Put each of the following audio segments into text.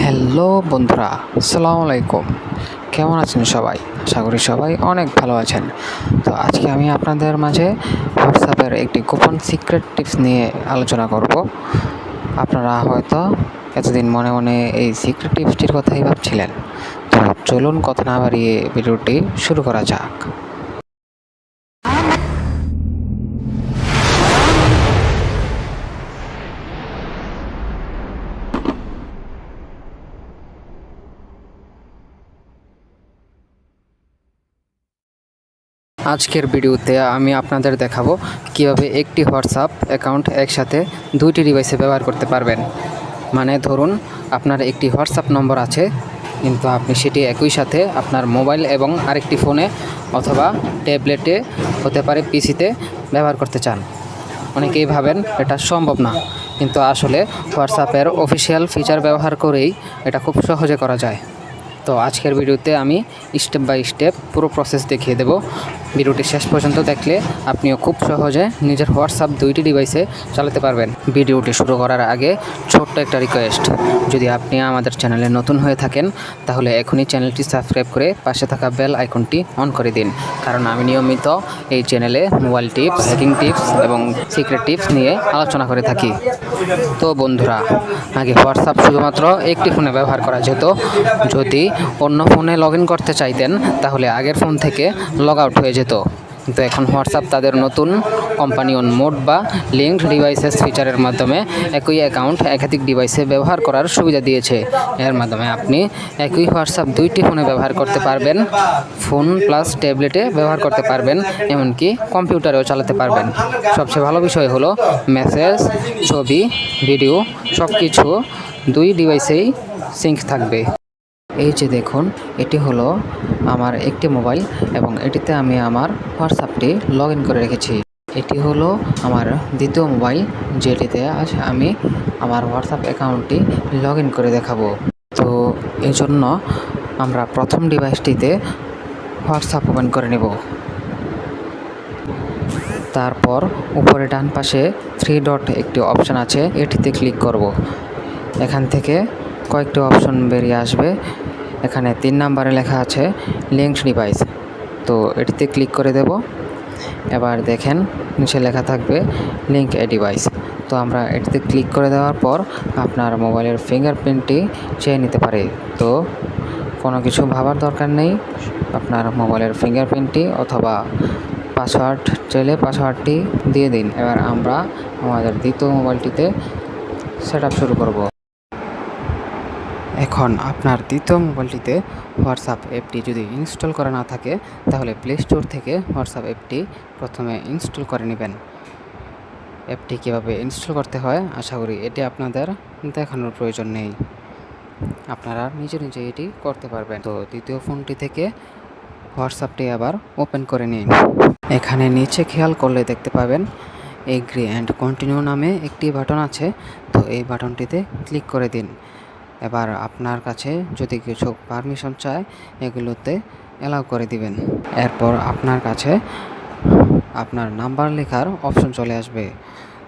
Hello বন্ধুরা, আসসালামু আলাইকুম। কেমন আছেন সবাই? আশা করি সবাই অনেক ভালো আছেন। তো আজকে আমি আপনাদের মাঝে হোয়াটসঅ্যাপের একটি গোপন সিক্রেট টিপস নিয়ে আলোচনা করব। আপনারা হয়তো এতদিন মনে মনে এই সিক্রেট টিপসটির কথাই ভাবছিলেন। তো চলুন কথা না বাড়িয়ে ভিডিওটি শুরু করা যাক। আজকের ভিডিওতে আমি আপনাদের দেখাবো কিভাবে একটি হোয়াটসঅ্যাপ অ্যাকাউন্ট একসাথে দুইটি ডিভাইসে ব্যবহার করতে পারবেন। মানে ধরুন আপনার একটি হোয়াটসঅ্যাপ নম্বর আছে, কিন্তু আপনি সেটি একই সাথে আপনার মোবাইল এবং আরেকটি ফোনে অথবা ট্যাবলেটে, হতে পারে পিসিতে ব্যবহার করতে চান। অনেকেই ভাবেন এটা সম্ভব না, কিন্তু আসলে হোয়াটসঅ্যাপের অফিসিয়াল ফিচার ব্যবহার করেই এটা খুব সহজে করা যায়। তো আজকের ভিডিওতে আমি স্টেপ বাই স্টেপ পুরো প্রসেস দেখিয়ে দেব। ভিডিওটি শেষ পর্যন্ত দেখলে আপনিও খুব সহজে নিজের হোয়াটসঅ্যাপ দুইটি ডিভাইসে চালাতে পারবেন। ভিডিওটি শুরু করার আগে ছোট্ট একটা রিকোয়েস্ট, যদি আপনি আমাদের চ্যানেলে নতুন হয়ে থাকেন তাহলে এখনই চ্যানেলটি সাবস্ক্রাইব করে পাশে থাকা বেল আইকনটি অন করে দিন, কারণ আমি নিয়মিত এই চ্যানেলে মোবাইল টিপস, হ্যাকিং টিপস এবং সিক্রেট টিপস নিয়ে আলোচনা করে থাকি। তো বন্ধুরা, আগে হোয়াটসঅ্যাপ শুধুমাত্র একটি ফোনে ব্যবহার করা যেত। যদি অন্য ফোনে লগ ইন করতে চাইতেন তাহলে আগের ফোন থেকে লগ আউট হয়ে যেত। কিন্তু এখন হোয়াটসঅ্যাপ তাদের নতুন কম্পানিয়ন মোড বা লিঙ্কড ডিভাইসেস ফিচারের মাধ্যমে একই অ্যাকাউন্ট একাধিক ডিভাইসে ব্যবহার করার সুবিধা দিয়েছে। এর মাধ্যমে আপনি একই হোয়াটসঅ্যাপ দুইটি ফোনে ব্যবহার করতে পারবেন, ফোন প্লাস ট্যাবলেটে ব্যবহার করতে পারবেন, এমনকি কম্পিউটারেও চালাতে পারবেন। সবচেয়ে ভালো বিষয় হলো মেসেজ, ছবি, ভিডিও সব কিছু দুই ডিভাইসেই সিঙ্ক থাকবে। এই যে দেখুন, এটি হলো আমার একটি মোবাইল এবং এটিতে আমি আমার হোয়াটসঅ্যাপটি লগ ইন করে রেখেছি। এটি হলো আমার দ্বিতীয় মোবাইল, যেটিতে আজ আমি আমার হোয়াটসঅ্যাপ অ্যাকাউন্টটি লগ ইন করে দেখাবো। তো এই জন্য আমরা প্রথম ডিভাইসটিতে হোয়াটসঅ্যাপ ওপেন করে নেব। তারপর উপরে ডান পাশে 3 ডট একটি অপশান আছে, এটিতে ক্লিক করব। এখান থেকে কয়েকটি অপশন বেরিয়ে আসবে। এখানে 3 নম্বরে লেখা আছে লিঙ্কড ডিভাইস, তো এটিতে ক্লিক করে দেব। এবার দেখেন নিচে লেখা থাকবে লিঙ্ক এ ডিভাইস। তো আমরা এটিতে ক্লিক করে দেওয়ার পর আপনার মোবাইলের ফিঙ্গারপ্রিন্টটি চেয়ে নিতে পারে। তো কোনো কিছু ভাবার দরকার নেই, আপনার মোবাইলের ফিঙ্গারপ্রিন্টটি অথবা পাসওয়ার্ড চাইলে পাসওয়ার্ডটি দিয়ে দিন। এবার আমরা আমাদের দ্বিতীয় মোবাইলটিতে সেট আপ শুরু করব। এখন আপনার দ্বিতীয় মোবাইলটিতে হোয়াটসঅ্যাপ অ্যাপটি যদি ইনস্টল করা না থাকে তাহলে প্লে স্টোর থেকে হোয়াটসঅ্যাপ অ্যাপটি প্রথমে ইনস্টল করে নেবেন। অ্যাপটি কীভাবে ইনস্টল করতে হয় আশা করি এটি আপনাদের দেখানোর প্রয়োজন নেই, আপনারা নিজে নিজে এটি করতে পারবেন। তো দ্বিতীয় ফোনটি থেকে হোয়াটসঅ্যাপটি আবার ওপেন করে নিন। এখানে নিচে খেয়াল করলে দেখতে পাবেন এগ্রি অ্যান্ড কন্টিনিউ নামে একটি বাটন আছে, তো এই বাটনটিতে ক্লিক করে দিন। এবার আপনার কাছে যদি কিছু পারমিশন চায় এগুলোতে অ্যালাউ করে দিবেন। এরপর আপনার কাছে আপনার নাম্বার লেখার অপশন চলে আসবে।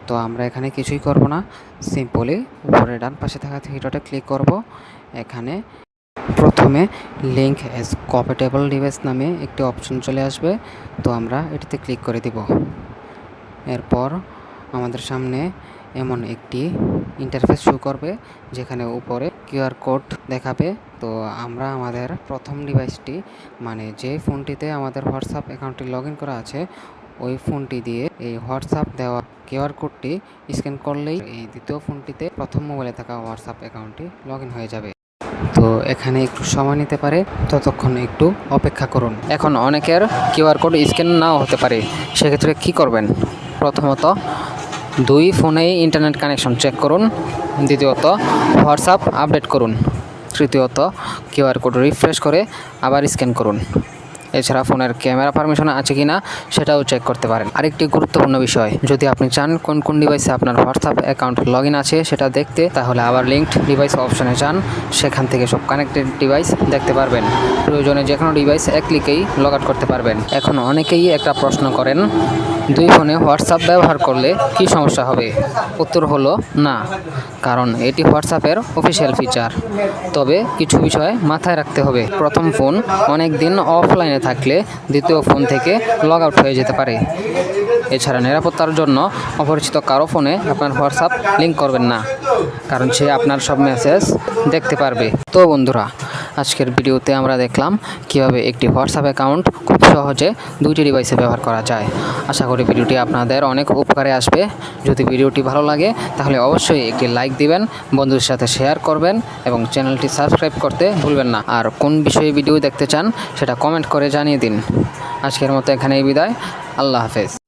তো আমরা এখানে কিছুই করব না, সিম্পলি উপরে ডান পাশে থাকা 3 ডটে ক্লিক করব। এখানে প্রথমে লিঙ্ক এজ কম্প্যাটেবল ডিভাইস নামে একটি অপশন চলে আসবে, তো আমরা এটিতে ক্লিক করে দিব। এরপর আমাদের সামনে এমন একটি ইন্টারফেস শো করবে যেখানে উপরে কিউআর কোড দেখাবে। তো আমরা আমাদের প্রথম ডিভাইসটি, মানে যে ফোনটিতে আমাদের হোয়াটসঅ্যাপ অ্যাকাউন্টটি লগ ইন করা আছে, ওই ফোনটি দিয়ে এই হোয়াটসঅ্যাপ দেওয়া কিউআর কোডটি স্ক্যান করলেই এই দ্বিতীয় ফোনটিতে প্রথম মোবাইলে থাকা হোয়াটসঅ্যাপ অ্যাকাউন্টটি লগ ইন হয়ে যাবে। তো এখানে একটু সময় নিতে পারে, ততক্ষণ একটু অপেক্ষা করুন। এখন অনেকের কিউআর কোড স্ক্যান নাও হতে পারে, সেক্ষেত্রে কী করবেন? প্রথমত 2 ফোনেই ইন্টারনেট কানেকশন চেক করুন, দ্বিতীয়ত হোয়াটসঅ্যাপ আপডেট করুন, তৃতীয়ত কিউআর কোড রিফ্রেশ করে আবার স্ক্যান করুন। এছাড়া ফোনের ক্যামেরা পারমিশন আছে কিনা সেটাও চেক করতে পারেন। আরেকটি গুরুত্বপূর্ণ বিষয়, যদি আপনি চান কোন কোন ডিভাইসে আপনার হোয়াটসঅ্যাপ অ্যাকাউন্ট লগ ইন আছে সেটা দেখতে, তাহলে আবার লিঙ্কড ডিভাইস অপশনে যান, সেখান থেকে সব কানেক্টেড ডিভাইস দেখতে পারবেন। প্রয়োজনে যে কোনো ডিভাইস এক ক্লিকেই লগ আউট করতে পারবেন। এখন অনেকেই একটা প্রশ্ন করেন, দুই ফোনে হোয়াটসঅ্যাপ ব্যবহার করলে কি সমস্যা হবে? উত্তর হলো না, কারণ এটি হোয়াটসঅ্যাপের অফিসিয়াল ফিচার। তবে কিছু বিষয় মাথায় রাখতে হবে। প্রথম ফোন অনেক দিন অফলাইনে থাকলে দ্বিতীয় ফোন থেকে লগ আউট হয়ে যেতে পারে। এছাড়া নিরাপত্তার জন্য অপরিচিত কারো ফোনে আপনার হোয়াটসঅ্যাপ লিঙ্ক করবেন না, কারণ সে আপনার সব মেসেজ দেখতে পারবে। তো বন্ধুরা, আজকের ভিডিওতে আমরা দেখলাম কিভাবে একটি হোয়াটসঅ্যাপ অ্যাকাউন্ট খুব সহজে দুইটি ডিভাইসে ব্যবহার করা যায়। আশা করি ভিডিওটি আপনাদের অনেক উপকারে আসবে। যদি ভিডিওটি ভালো লাগে তাহলে অবশ্যই একটি লাইক দিবেন, বন্ধুদের সাথে শেয়ার করবেন এবং চ্যানেলটি সাবস্ক্রাইব করতে ভুলবেন না। আর কোন বিষয়ে ভিডিও দেখতে চান সেটা কমেন্ট করে জানিয়ে দিন। আজকের মতো এখানেই বিদায়। আল্লাহ হাফেজ।